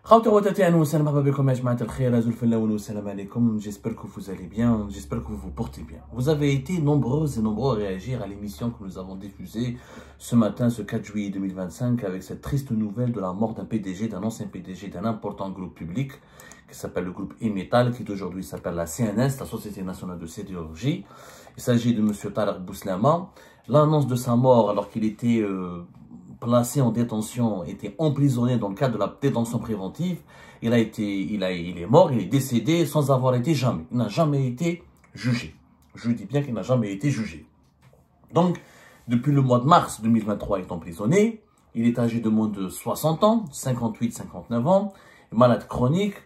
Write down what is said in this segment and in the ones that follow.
J'espère que vous allez bien, j'espère que vous vous portez bien. Vous avez été nombreux et nombreux à réagir à l'émission que nous avons diffusée ce matin, ce 4 juillet 2025, avec cette triste nouvelle de la mort d'un PDG, d'un ancien PDG d'un important groupe public qui s'appelle le groupe Imetal, qui aujourd'hui s'appelle la CNS, la Société Nationale de Sidérurgie. Il s'agit de M. Tarek Bouslama. L'annonce de sa mort, alors qu'il était placé en détention, était emprisonné dans le cadre de la détention préventive. Il est mort, il est décédé sans avoir été jamais. Il n'a jamais été jugé. Je dis bien qu'il n'a jamais été jugé. Donc, depuis le mois de mars 2023, il est emprisonné. Il est âgé de moins de 60 ans, 58-59 ans, malade chronique,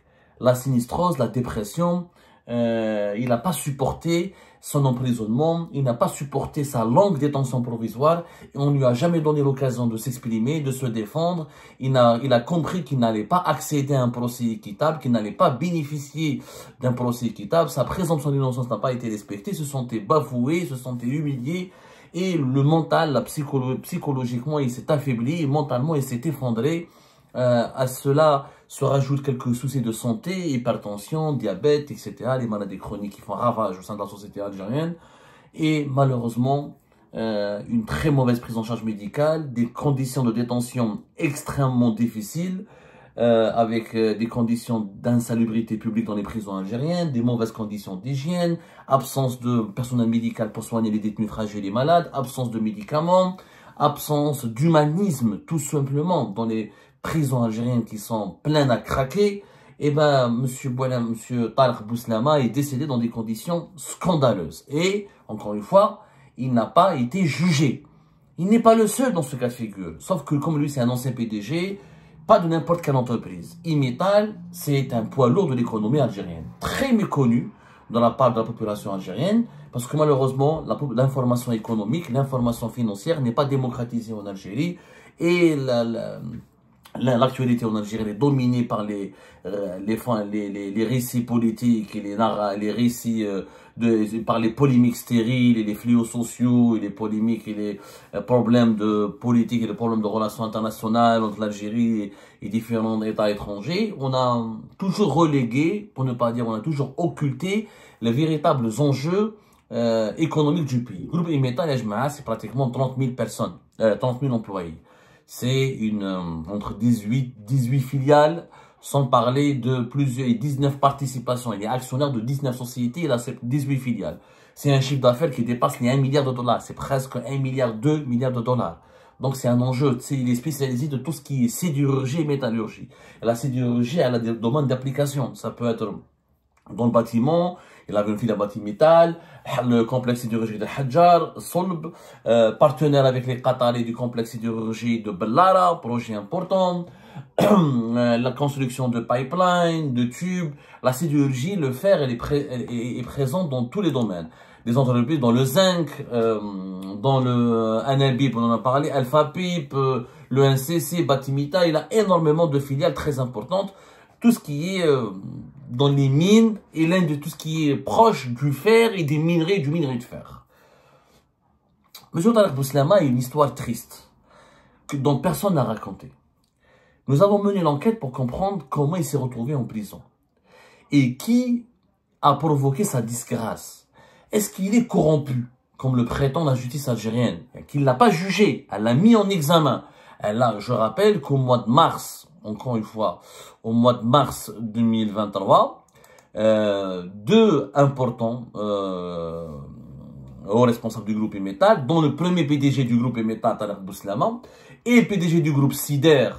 la sinistrose, la dépression. Il n'a pas supporté son emprisonnement, il n'a pas supporté sa longue détention provisoire, et on ne lui a jamais donné l'occasion de s'exprimer, de se défendre. Il a compris qu'il n'allait pas accéder à un procès équitable, qu'il n'allait pas bénéficier d'un procès équitable. Sa présomption d'innocence n'a pas été respectée, il se sentait bafoué, il se sentait humilié, et le mental, psychologiquement, il s'est affaibli, et mentalement, il s'est effondré. À cela se rajoutent quelques soucis de santé, hypertension, diabète, etc., les maladies chroniques qui font ravage au sein de la société algérienne, et malheureusement, une très mauvaise prise en charge médicale, des conditions de détention extrêmement difficiles, avec des conditions d'insalubrité publique dans les prisons algériennes, des mauvaises conditions d'hygiène, absence de personnel médical pour soigner les détenus fragiles et malades, absence de médicaments, absence d'humanisme, tout simplement, dans les prisons algériennes qui sont pleines à craquer. Et ben, monsieur Tarek Bouslama est décédé dans des conditions scandaleuses. Et, encore une fois, il n'a pas été jugé. Il n'est pas le seul dans ce cas de figure. Sauf que, comme lui, c'est un ancien PDG, pas de n'importe quelle entreprise. Imetal, c'est un poids lourd de l'économie algérienne. Très méconnu dans la part de la population algérienne, parce que malheureusement, l'information économique, l'information financière n'est pas démocratisée en Algérie, et l'actualité en Algérie est dominée par les récits politiques et les récits par les polémiques stériles et les fléaux sociaux et les polémiques et les problèmes de politique et les problèmes de relations internationales entre l'Algérie et différents États étrangers. On a toujours relégué, pour ne pas dire on a toujours occulté, les véritables enjeux économiques du pays. Le groupe Imetal, c'est pratiquement 30 000 personnes, 30 000 employés. C'est entre 18 filiales, sans parler de plusieurs 19 participations. Il est actionnaire de 19 sociétés, il a 18 filiales. C'est un chiffre d'affaires qui dépasse les 1 milliard de dollars. C'est presque 1 milliard, 2 milliards de dollars. Donc c'est un enjeu. Il est spécialisé de tout ce qui est sidérurgie et métallurgie. Et la sidérurgie, elle a des domaines d'application. Ça peut être dans le bâtiment, il avait une filiale Batimétal, le complexe sidérurgique de Hadjar, Solb, partenaire avec les Qataris du complexe sidérurgique de Bellara, projet important, la construction de pipelines, de tubes, la sidérurgie, le fer, elle est présente dans tous les domaines. Des entreprises dans le zinc, dans le NLB, on en a parlé, Alpha Pip, le NCC, Batimita, il a énormément de filiales très importantes. Tout ce qui est dans les mines et l'un de tout ce qui est proche du fer et des minerais, du minerai de fer. Monsieur Tarek Bouslama a une histoire triste dont personne n'a raconté. Nous avons mené l'enquête pour comprendre comment il s'est retrouvé en prison et qui a provoqué sa disgrâce. Est-ce qu'il est corrompu, comme le prétend la justice algérienne, qu'il ne l'a pas jugé, elle l'a mis en examen. Je rappelle qu'au mois de mars, encore une fois, au mois de mars 2023, deux importants hauts responsables du groupe Imetal, dont le premier PDG du groupe Imetal, Tarek Bouslama, et le PDG du groupe Sider,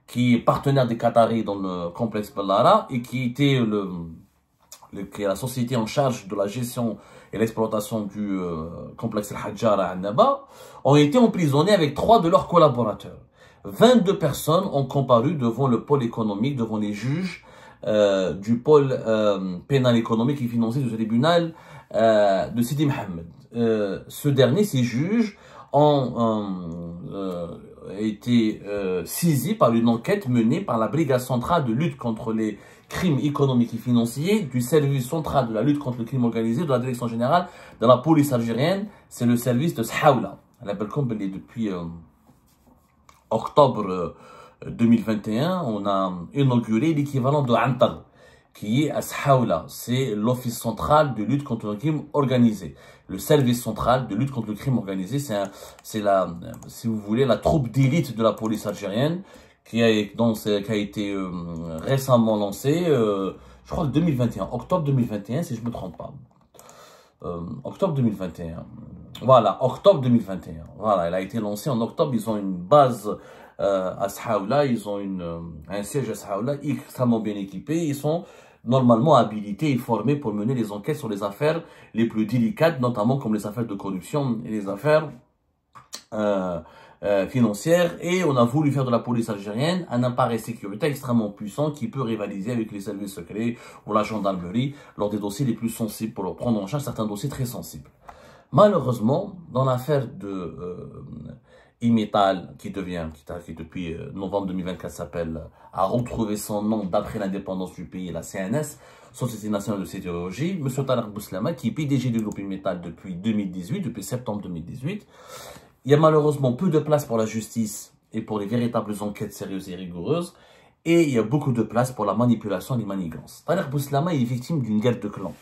qui est partenaire des Qataris dans le complexe Bellara, et qui était qui est la société en charge de la gestion et l'exploitation du complexe Al-Hadjar à Annaba, ont été emprisonnés avec 3 de leurs collaborateurs. 22 personnes ont comparu devant le pôle économique, devant les juges du pôle pénal économique et financier du tribunal de Sidi Mohamed. Ce dernier, ces juges, ont été saisis par une enquête menée par la Brigade centrale de lutte contre les crimes économiques et financiers du service central de la lutte contre le crime organisé de la direction générale de la police algérienne. C'est le service de Sahaoula. Elle appelle comme depuis octobre 2021, on a inauguré l'équivalent de Antar, qui est à Sahaoula. C'est l'Office central de lutte contre le crime organisé. Le service central de lutte contre le crime organisé, c'est la, si vous voulez, la troupe d'élite de la police algérienne qui a été récemment lancée, je crois que 2021, octobre 2021, si je ne me trompe pas. Octobre 2021. Voilà, octobre 2021. Voilà, elle a été lancée en octobre. Ils ont une base à Sahaoula, ils ont un siège à Sahaoula extrêmement bien équipé. Ils sont normalement habilités et formés pour mener les enquêtes sur les affaires les plus délicates, notamment comme les affaires de corruption et les affaires financières. Et on a voulu faire de la police algérienne un appareil sécuritaire extrêmement puissant qui peut rivaliser avec les services secrets ou la gendarmerie lors des dossiers les plus sensibles, pour prendre en charge certains dossiers très sensibles. Malheureusement, dans l'affaire de Imital, qui depuis novembre 2024 a retrouvé son nom d'après l'indépendance du pays, la CNS, Société nationale de sidérurgie, M. Tarek Bouslama, qui est PDG du groupe Imital depuis 2018, depuis septembre 2018. Il y a malheureusement peu de place pour la justice et pour les véritables enquêtes sérieuses et rigoureuses, et il y a beaucoup de place pour la manipulation et les manigances. Tarek Bouslama est victime d'une guerre de clans.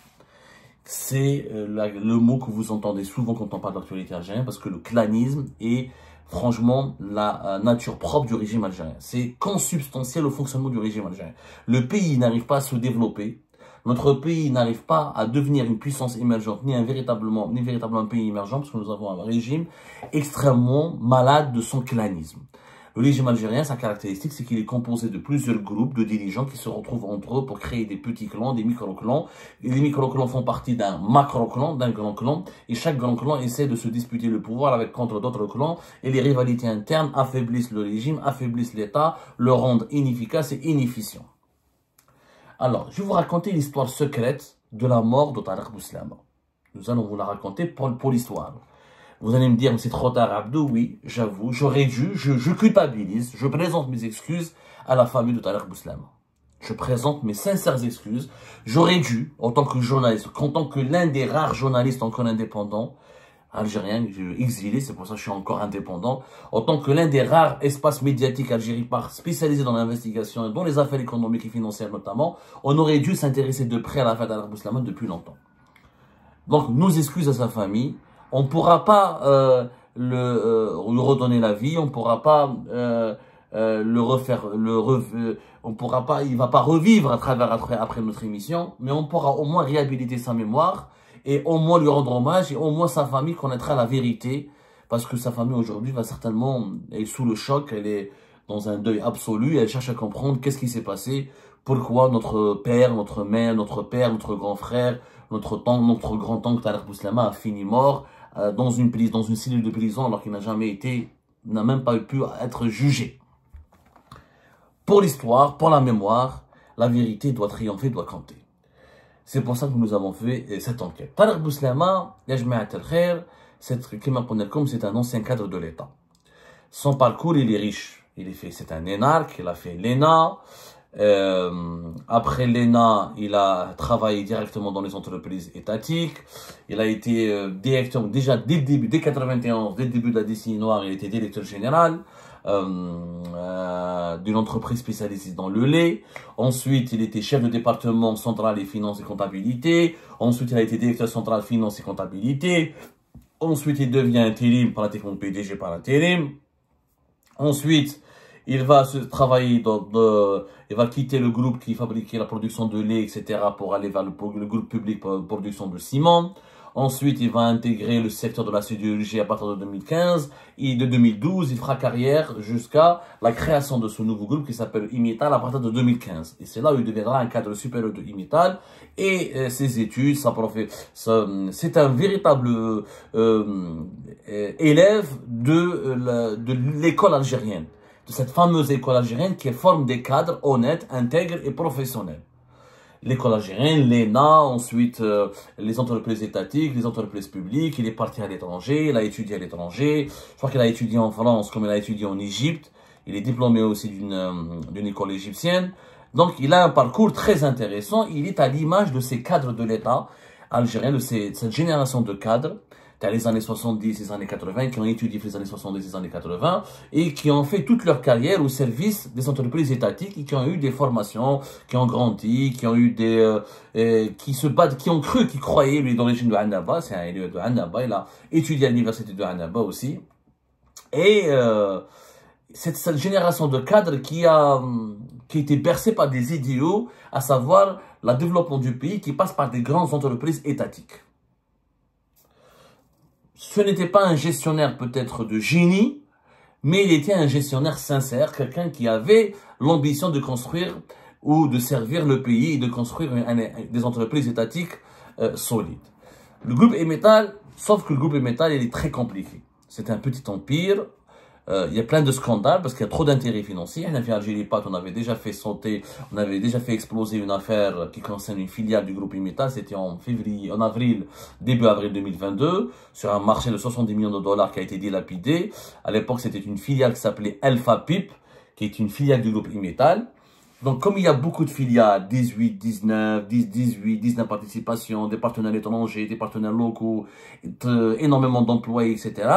C'est le mot que vous entendez souvent quand on parle d'actualité algérienne, parce que le clanisme est franchement la nature propre du régime algérien. C'est consubstantiel au fonctionnement du régime algérien. Le pays n'arrive pas à se développer. Notre pays n'arrive pas à devenir une puissance émergente, ni véritablement un pays émergent, parce que nous avons un régime extrêmement malade de son clanisme. Le régime algérien, sa caractéristique, c'est qu'il est composé de plusieurs groupes de dirigeants qui se retrouvent entre eux pour créer des petits clans, des micro-clans. Et les micro-clans font partie d'un macro-clan, d'un grand clan. Et chaque grand clan essaie de se disputer le pouvoir contre d'autres clans. Et les rivalités internes affaiblissent le régime, affaiblissent l'État, le rendent inefficace et inefficient. Alors, je vais vous raconter l'histoire secrète de la mort de Tarek Bouslama. Nous allons vous la raconter pour l'histoire. Vous allez me dire, mais c'est trop tard, Abdou. Oui, j'avoue, j'aurais dû, je culpabilise, je présente mes excuses à la famille de Tarek Bouslama. Je présente mes sincères excuses. J'aurais dû, en tant que journaliste, en tant que l'un des rares journalistes encore indépendants, algériens, exilés, c'est pour ça que je suis encore indépendant, en tant que l'un des rares espaces médiatiques algériens spécialisés dans l'investigation et dans les affaires économiques et financières notamment, on aurait dû s'intéresser de près à l'affaire Tarek Bouslama depuis longtemps. Donc, nos excuses à sa famille. On ne pourra pas lui redonner la vie, on ne pourra pas le refaire, on pourra pas, il va pas revivre après notre émission, mais on pourra au moins réhabiliter sa mémoire et au moins lui rendre hommage et au moins sa famille connaîtra la vérité, parce que sa famille aujourd'hui va certainement est sous le choc, elle est dans un deuil absolu, et elle cherche à comprendre qu'est-ce qui s'est passé, pourquoi notre père, notre mère, notre père, notre grand frère, notre grand-oncle Tarek Bouslama a fini mort dans une cellule de prison alors qu'il n'a même pas pu être jugé. Pour l'histoire, pour la mémoire, la vérité doit triompher, doit compter. C'est pour ça que nous avons fait cette enquête. Tarek Bouslama, c'est un ancien cadre de l'État. Son parcours, il est riche. C'est un énarque, il a fait l'ENA. Après l'ENA, il a travaillé directement dans les entreprises étatiques. Il a été directeur, déjà dès le début, dès 91, dès le début de la décennie noire, il était directeur général d'une entreprise spécialisée dans le lait. Ensuite, il était chef de département central et finances et comptabilité. Ensuite, il a été directeur central finance et comptabilité. Ensuite, il devient intérim, pratiquement PDG par intérim. Ensuite, il va travailler il va quitter le groupe qui fabriquait la production de lait, etc., pour aller vers le groupe public pour production de ciment. Ensuite, il va intégrer le secteur de la sidérurgie à partir de 2015. Et de 2012, il fera carrière jusqu'à la création de ce nouveau groupe qui s'appelle Imital à partir de 2015. Et c'est là où il deviendra un cadre supérieur de Imital. Et ses études, c'est un véritable élève de l'école algérienne. De cette fameuse école algérienne qui forme des cadres honnêtes, intègres et professionnels. L'école algérienne, l'ENA, ensuite les entreprises étatiques, les entreprises publiques. Il est parti à l'étranger, il a étudié à l'étranger. Je crois qu'il a étudié en France comme il a étudié en Égypte. Il est diplômé aussi d'une école égyptienne. Donc il a un parcours très intéressant. Il est à l'image de ces cadres de l'État algérien, de cette génération de cadres tu as les années 70, les années 80, qui ont étudié les années 70, les années 80, et qui ont fait toute leur carrière au service des entreprises étatiques, et qui ont eu des formations, qui ont grandi, qui ont eu qui se battent, qui ont cru, qui croyaient, lui, d'origine de Annaba, c'est un élève de Annaba, il a étudié à l'université de Annaba aussi. Et cette génération de cadres qui a été bercée par des idéaux, à savoir le développement du pays qui passe par des grandes entreprises étatiques. Ce n'était pas un gestionnaire peut-être de génie, mais il était un gestionnaire sincère, quelqu'un qui avait l'ambition de construire ou de servir le pays et de construire des entreprises étatiques solides. Le groupe Emetal, sauf que le groupe Emetal, il est très compliqué. C'est un petit empire. Il y a plein de scandales parce qu'il y a trop d'intérêts financiers. On a fait Algérie Pat, on avait déjà fait sauter, on avait déjà fait exploser une affaire qui concerne une filiale du groupe Emetal. C'était en avril, début avril 2022, sur un marché de 70 millions de dollars qui a été dilapidé. À l'époque, c'était une filiale qui s'appelait Alpha Pip, qui est une filiale du groupe Emetal. Donc, comme il y a beaucoup de filiales, 18, 19, 10, 18, 19 participations, des partenaires étrangers, des partenaires locaux, énormément d'employés, etc.,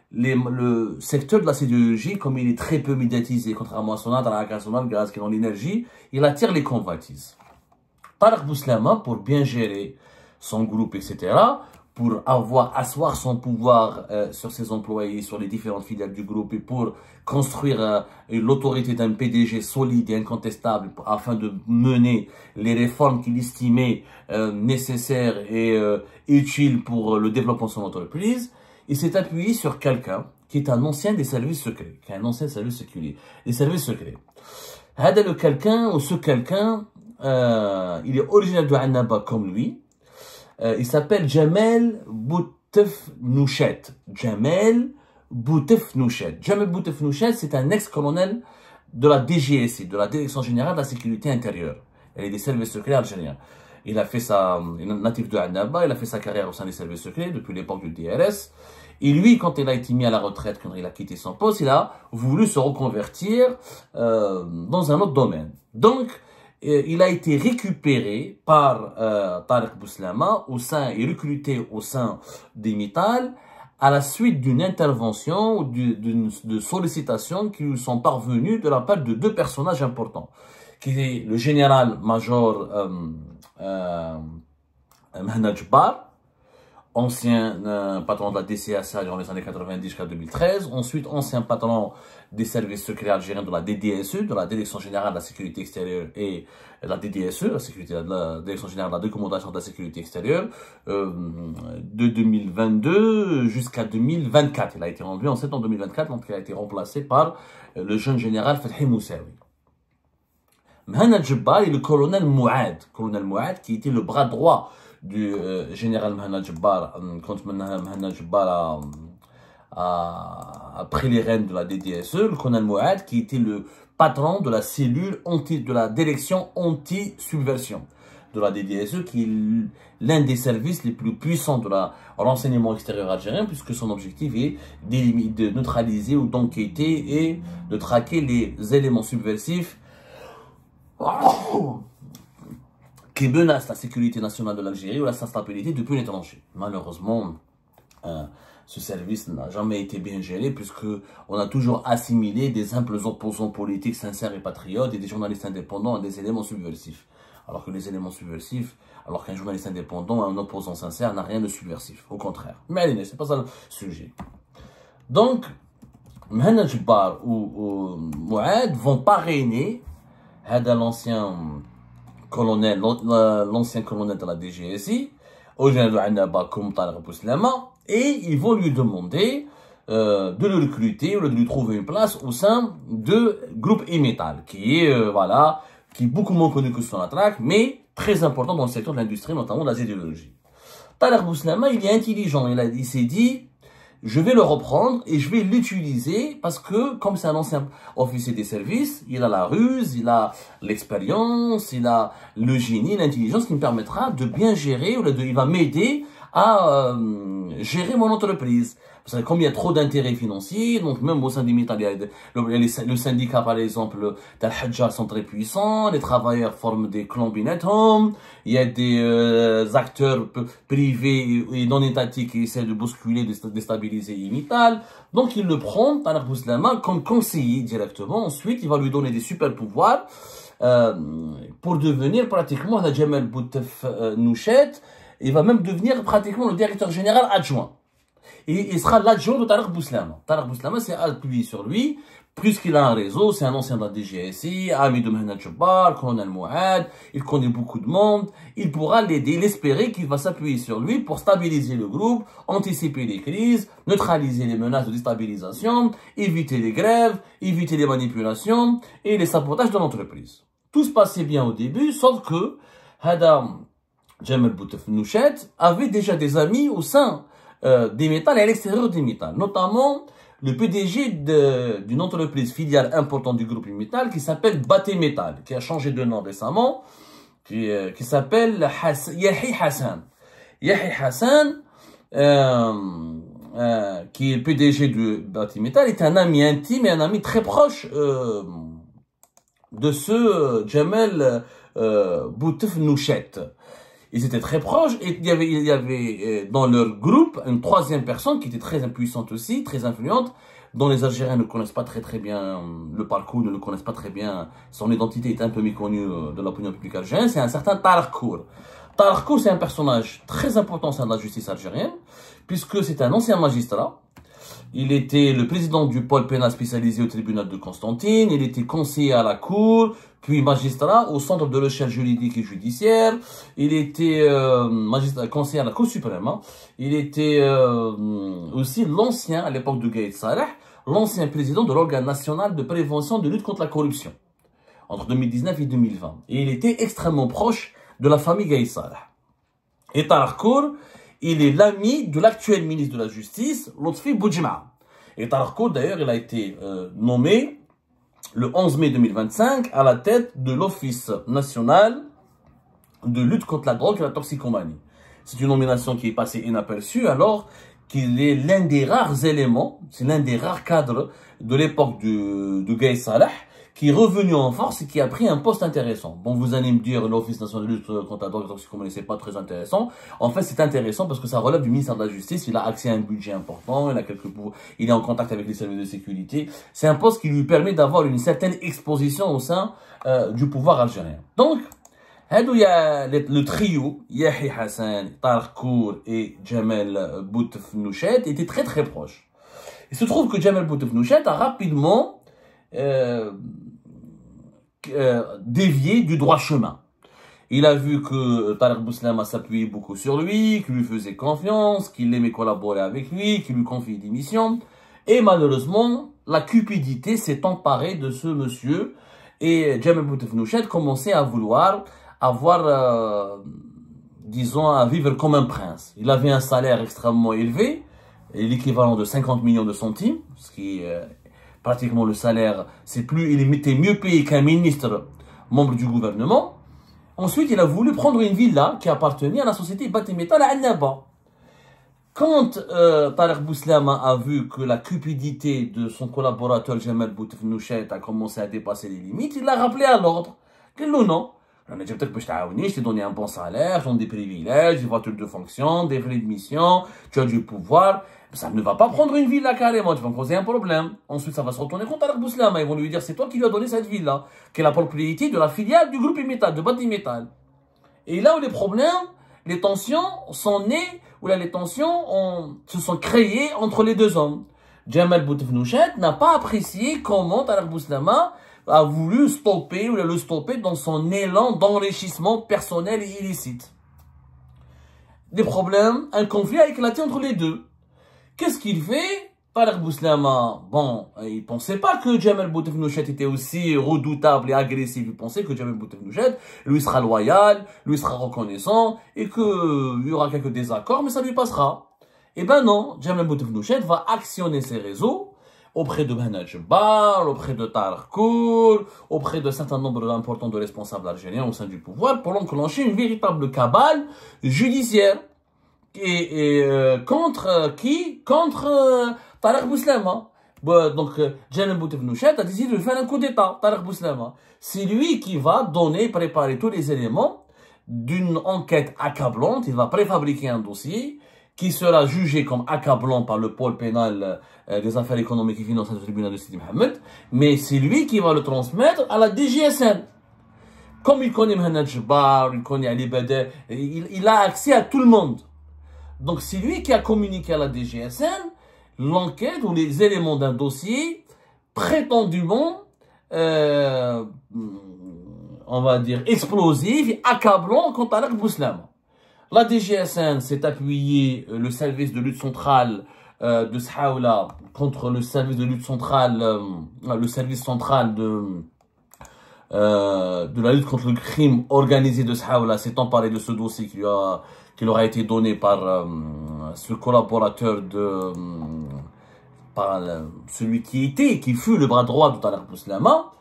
le secteur de la sidérurgie, comme il est très peu médiatisé, contrairement à Sonatrach, à Sonalgaz, qui est dans l'énergie, il attire les convoitises. Tarek Bouslama, pour bien gérer son groupe, etc., pour asseoir son pouvoir sur ses employés, sur les différentes filiales du groupe, et pour construire l'autorité d'un PDG solide et incontestable afin de mener les réformes qu'il estimait nécessaires et utiles pour le développement de son entreprise, il s'est appuyé sur quelqu'un qui est un ancien des services secrets, qui est un ancien service séculier, des services secrets. Ce quelqu'un, il est originaire de Annaba comme lui. Il s'appelle Jamel Boutefnouchet. Jamel Boutefnouchet. Jamel Boutefnouchet, c'est un ex-colonel de la DGSI, de la Direction Générale de la Sécurité Intérieure. Elle est des services secrets algériens. Il est natif de Annaba, il a fait sa carrière au sein des services secrets depuis l'époque du DRS. Et lui, quand il a été mis à la retraite, quand il a quitté son poste, il a voulu se reconvertir dans un autre domaine. Donc, il a été récupéré par Tarek Bouslama et recruté au sein d'Emetal à la suite d'une intervention ou de sollicitations qui lui sont parvenues de la part de deux personnages importants, qui est le général-major Mehna Djebbar, ancien patron de la DCSA dans les années 90 jusqu'à 2013, ensuite ancien patron des services secrets algériens de la DDSE, de la Direction Générale de la Sécurité Extérieure, et la DDSE, la Direction Générale de la Documentation de la Sécurité Extérieure, de 2022 jusqu'à 2024. Il a été rendu en septembre 2024, donc il a été remplacé par le jeune général Fethi Moussaoui. Mehna Djebbar et le colonel Mouad, qui était le bras droit du général Mehna Djebbar, quand Mehna Djebbar a pris les rênes de la DDSE, le colonel Mouad, qui était le patron de la cellule de la direction anti-subversion de la DDSE, qui est l'un des services les plus puissants de renseignement extérieur algérien, puisque son objectif est de neutraliser ou d'enquêter et de traquer les éléments subversifs qui menacent la sécurité nationale de l'Algérie ou la stabilité depuis l'étranger. Malheureusement, ce service n'a jamais été bien géré puisqu'on a toujours assimilé des simples opposants politiques sincères et patriotes et des journalistes indépendants à des éléments subversifs. Alors que les éléments subversifs, alors qu'un journaliste indépendant, un opposant sincère n'a rien de subversif, au contraire. Mais allez, c'est pas ça le sujet. Donc, Mehna Djebbar ou Mouad vont parrainer l'ancien colonel de la DGSI, au général de Annaba comme Tarek Bouslama, et ils vont lui demander de le recruter ou de lui trouver une place au sein de groupe Emetal, qui est beaucoup moins connu que Sonatrach, mais très important dans le secteur de l'industrie, notamment de la sidérurgie. Tarek Bouslama, il est intelligent, il s'est dit, je vais le reprendre et je vais l'utiliser parce que, comme c'est un ancien officier des services, il a la ruse, il a l'expérience, il a le génie, l'intelligence qui me permettra de bien gérer, il va m'aider à gérer mon entreprise. Vous savez, comme il y a trop d'intérêts financiers, donc même au sein des métal, le syndicat, par exemple, d'Al-Hajja sont très puissants, les travailleurs forment des clans binethom, il y a des acteurs privés et non étatiques qui essaient de bousculer, de déstabiliser Imital. Donc il le prend, Tariq Bouslama, comme conseiller directement. Ensuite, il va lui donner des super pouvoirs pour devenir pratiquement la Jamal Boutef Nouchet. Il va même devenir pratiquement le directeur général adjoint. Et il sera l'adjoint de Tariq Bouslama. Tariq Bouslama s'est appuyé sur lui, puisqu'il a un réseau, c'est un ancien de la DGSI, ami de Mehmet Jabbar, colonel Mouad, il connaît beaucoup de monde, il pourra l'aider, il espérait qu'il va s'appuyer sur lui pour stabiliser le groupe, anticiper les crises, neutraliser les menaces de déstabilisation, éviter les grèves, éviter les manipulations et les sabotages de l'entreprise. Tout se passait bien au début, sauf que Hadam Jamal Boutef Nouchet avait déjà des amis au sein des métals et à l'extérieur des métals, notamment le PDG d'une entreprise filiale importante du groupe Métal qui s'appelle Baté Métal, qui a changé de nom récemment, qui s'appelle Yahi Hassan. Yahi Hassan, qui est le PDG de Baté Métal, est un ami intime et un ami très proche de ce Jamal Boutef Nouchet. Ils étaient très proches et il y avait dans leur groupe une troisième personne qui était très impuissante aussi, très influente, dont les Algériens ne connaissent pas très bien le parcours, ne le connaissent pas très bien. Son identité est un peu méconnue de l'opinion publique algérienne. C'est un certain Tarek Kour. Tarek Kour, c'est un personnage très important au sein de la justice algérienne, puisque c'est un ancien magistrat. Il était le président du pôle pénal spécialisé au tribunal de Constantine. Il était conseiller à la cour, puis magistrat au centre de recherche juridique et judiciaire. Il était conseiller à la Cour suprême. Il était aussi l'ancien, à l'époque de Gaïd Saleh, l'ancien président de l'organe national de prévention de lutte contre la corruption, entre 2019 et 2020. Et il était extrêmement proche de la famille Gaïd Saleh. Et Tarek Kour, il est l'ami de l'actuel ministre de la Justice, Lotfi Boudjema. Et Tarek Kour, d'ailleurs, il a été nommé le 11 mai 2025 à la tête de l'Office national de lutte contre la drogue et la toxicomanie. C'est une nomination qui est passée inaperçue alors qu'il est l'un des rares éléments, c'est l'un des rares cadres de l'époque de Gaïd Saleh qui est revenu en force et qui a pris un poste intéressant. Bon, vous allez me dire, l'Office national de lutte contre la drogue et la toxicomanie, c'est pas très intéressant. En fait, c'est intéressant parce que ça relève du ministère de la Justice. Il a accès à un budget important, il est en contact avec les services de sécurité. C'est un poste qui lui permet d'avoir une certaine exposition au sein du pouvoir algérien. Donc, il y a le trio, Yahi Hassan, Tarek Kour et Jamal Boutef Nouchet, étaient très proches. Il se trouve que Jamal Boutef Nouchet a rapidement dévié du droit chemin. Il a vu que Tariq Bouslama s'appuyait beaucoup sur lui, qu'il lui faisait confiance, qu'il aimait collaborer avec lui, qu'il lui confiait des missions. Et malheureusement, la cupidité s'est emparée de ce monsieur et Jamal Boutef Nouchet commençait à vouloir avoir, disons, à vivre comme un prince. Il avait un salaire extrêmement élevé, l'équivalent de 50 millions de centimes, ce qui est pratiquement le salaire, il était mieux payé qu'un ministre membre du gouvernement. Ensuite, il a voulu prendre une villa qui appartenait à la société Baté Métal à Annaba. Quand Tariq Bouslama a vu que la cupidité de son collaborateur Jamal Boutef Nouchet a commencé à dépasser les limites, il l'a rappelé à l'ordre. Qu'il non. Je t'ai donné un bon salaire, je donne des privilèges, des voitures de fonction, des frais de mission, tu as du pouvoir. Ça ne va pas prendre une villa carrément, tu vas me causer un problème. Ensuite, ça va se retourner contre Tariq Bouslama. Ils vont lui dire, c'est toi qui lui as donné cette villa, qui est la propriété de la filiale du groupe Métal, de Baté Métal. Et là où les problèmes, les tensions sont nées, où là les tensions se sont créées entre les deux hommes. Jamal Boutef Nouchet n'a pas apprécié comment Tariq Bouslama a voulu le stopper dans son élan d'enrichissement personnel et illicite. Des problèmes, un conflit a éclaté entre les deux. Qu'est-ce qu'il fait? Tariq Bouslama, bon, il pensait pas que Jamal Boutef Nouchet était aussi redoutable et agressif. Il pensait que Jamal Boutef Nouchet, lui sera loyal, lui sera reconnaissant et qu'il y aura quelques désaccords, mais ça lui passera. Eh ben non, Jamal Boutef Nouchet va actionner ses réseaux auprès de Mehmet Jabbar, auprès de Tarek Kour, auprès de certain nombre important de responsables algériens au sein du pouvoir pour enclencher une véritable cabale judiciaire contre qui? Contre Tariq Bouslama. Donc, Djamel Boutefnouchet a décidé de faire un coup d'État, Tariq Bouslama. C'est lui qui va préparer tous les éléments d'une enquête accablante. Il va préfabriquer un dossier qui sera jugé comme accablant par le pôle pénal des affaires économiques et financières du tribunal de Sidi Mohamed. Mais c'est lui qui va le transmettre à la DGSN. Comme il connaît Mohamed Jabbar, il connaît Ali Badr, il a accès à tout le monde. Donc c'est lui qui a communiqué à la DGSN l'enquête ou les éléments d'un dossier prétendument, on va dire, explosif et accablant contre Tariq Bouslama. La DGSN s'est appuyée, le service de lutte centrale de Sahaoula contre le service de lutte centrale, le service central de la lutte contre le crime organisé de Sahaoula s'est emparé de ce dossier qui leur a été donné par ce collaborateur par celui qui fut le bras droit de Tariq Bouslama.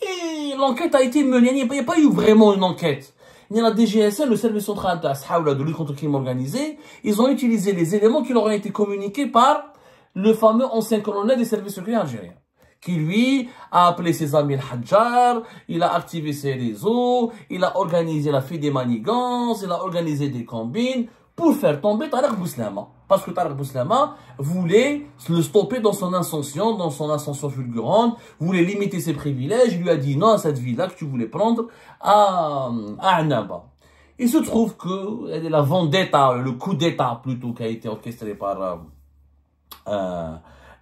Et l'enquête a été menée. Il n'y a pas eu vraiment une enquête. Il y a la DGSN, le service central de Sahaoula de lutte contre le crime organisé. Ils ont utilisé les éléments qui leur ont été communiqués par le fameux ancien colonel des services secrets algériens, qui lui a appelé ses amis al-Hajjar, il a activé ses réseaux, il a organisé la fête des manigances, il a organisé des combines pour faire tomber Tariq Bouslama. Parce que Tariq Bouslama voulait le stopper dans son ascension fulgurante, voulait limiter ses privilèges, il lui a dit non à cette vie-là que tu voulais prendre à Annaba. Il se trouve que la vendetta, le coup d'état plutôt qui a été orchestré par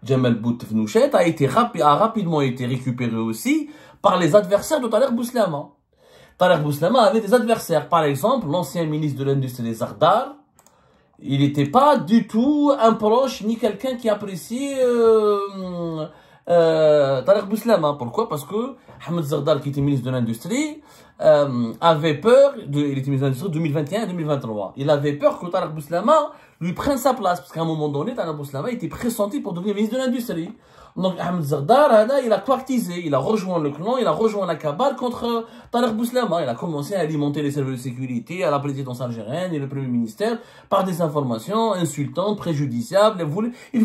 Djamel Boutefnouchet a rapidement été récupéré aussi par les adversaires de Tariq Bouslama. Tariq Bouslama avait des adversaires, par exemple l'ancien ministre de l'Industrie Zardar. Il n'était pas du tout un proche ni quelqu'un qui appréciait Tariq Bouslama. Pourquoi? Parce que Ahmed Zardar, qui était ministre de l'Industrie, avait peur, il était ministre de l'Industrie 2021 et 2023. Il avait peur que Tariq Bouslama lui prenne sa place, parce qu'à un moment donné, Tariq Bouslama était pressenti pour devenir ministre de l'Industrie. Donc Ahmed Zardar, il a coactisé, il a rejoint le clan, il a rejoint la cabale contre Tariq Bouslama. Il a commencé à alimenter les services de sécurité, à la présidence algérienne et le premier ministère par des informations insultantes, préjudiciables. Il voulait il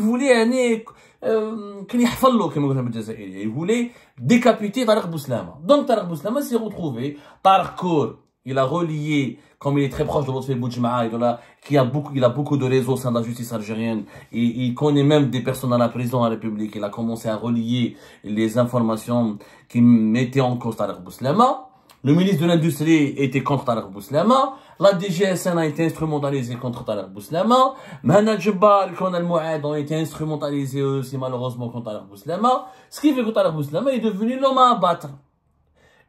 voulait décapiter Tariq Bouslama. Donc Tariq Bouslama s'est retrouvé, Tariq Kour, il a relié, comme il est très proche de l'autre Boudjma'a, il a beaucoup de réseaux au sein de la justice algérienne, et il connaît même des personnes à la prison de la République. Il a commencé à relier les informations qui mettaient en cause Tariq Bouslama. Le ministre de l'Industrie était contre Tariq Bouslama. La DGSN a été instrumentalisée contre Tariq Bouslama. Mohamed Jabbar et le colonel Mouad ont été instrumentalisés aussi malheureusement contre Tariq Bouslama. Ce qui fait que Tariq Bouslama est devenu l'homme à abattre.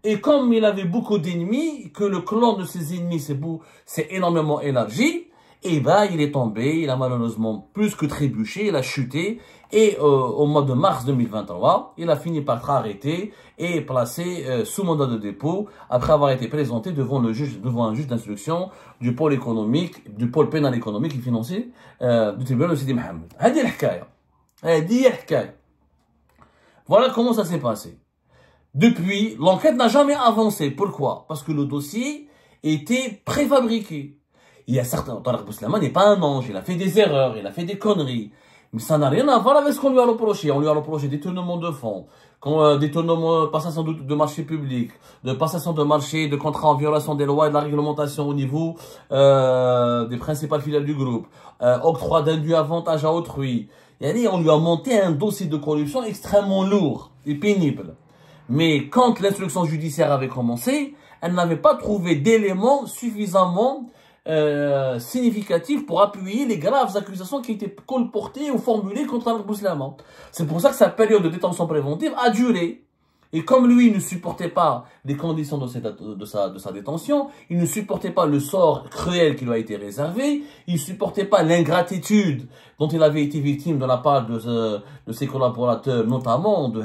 Et comme il avait beaucoup d'ennemis, que le clan de ses ennemis s'est énormément élargi, et il est tombé, il a malheureusement plus que trébuché, il a chuté, et au mois de mars 2023, il a fini par être arrêté et placé sous mandat de dépôt, après avoir été présenté devant un juge d'instruction du pôle pénal économique et financier du tribunal de Sidi Mohamed. Voilà comment ça s'est passé. Depuis, l'enquête n'a jamais avancé. Pourquoi? Parce que le dossier était préfabriqué. Il y a certains, Tariq Bouslama n'est pas un ange, il a fait des erreurs, il a fait des conneries. Mais ça n'a rien à voir avec ce qu'on lui a reproché. On lui a reproché détournement de fonds, détournement, passation de marché public, de passation de marché, de contrats en violation des lois et de la réglementation au niveau des principales filiales du groupe, octroi d'indus avantages à autrui. On lui a monté un dossier de corruption extrêmement lourd et pénible. Mais quand l'instruction judiciaire avait commencé, elle n'avait pas trouvé d'éléments suffisamment significatifs pour appuyer les graves accusations qui étaient colportées ou formulées contre Tariq Bouslama. C'est pour ça que sa période de détention préventive a duré. Et comme lui ne supportait pas les conditions de sa détention, il ne supportait pas le sort cruel qui lui a été réservé, il ne supportait pas l'ingratitude dont il avait été victime de la part de ses collaborateurs, notamment de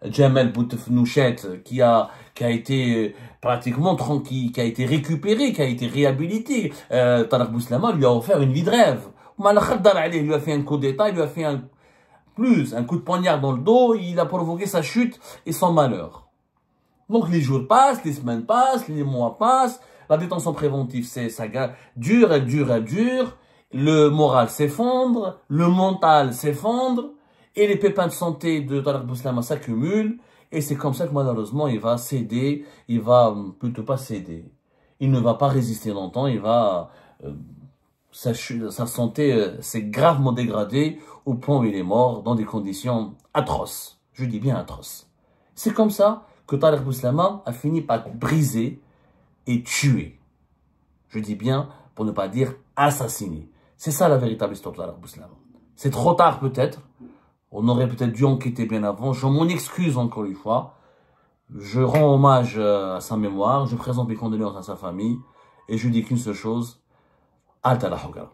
Djamel Boutefnouchet, qui a été pratiquement tranquille, qui a été récupéré, qui a été réhabilité. Tariq Bouslama lui a offert une vie de rêve. Il lui a fait un coup d'état, il lui a fait un coup de poignard dans le dos, il a provoqué sa chute et son malheur. Donc les jours passent, les semaines passent, les mois passent, La détention préventive, ça dure, elle dure, elle dure. Le moral s'effondre, le mental s'effondre, et les pépins de santé de Tariq Bouslama s'accumulent. Et c'est comme ça que malheureusement, il va céder, il va plutôt pas céder. Il ne va pas résister longtemps, il va... sa santé s'est gravement dégradée au point où il est mort dans des conditions atroces. Je dis bien atroces. C'est comme ça que Tariq Bouslama a fini par briser et tuer. Je dis bien, pour ne pas dire assassiner. C'est ça la véritable histoire de Tariq Bouslama. C'est trop tard peut-être. On aurait peut-être dû enquêter bien avant. Je m'en excuse encore une fois. Je rends hommage à sa mémoire. Je présente mes condoléances à sa famille. Et je dis qu'une seule chose. Alta la Hogara.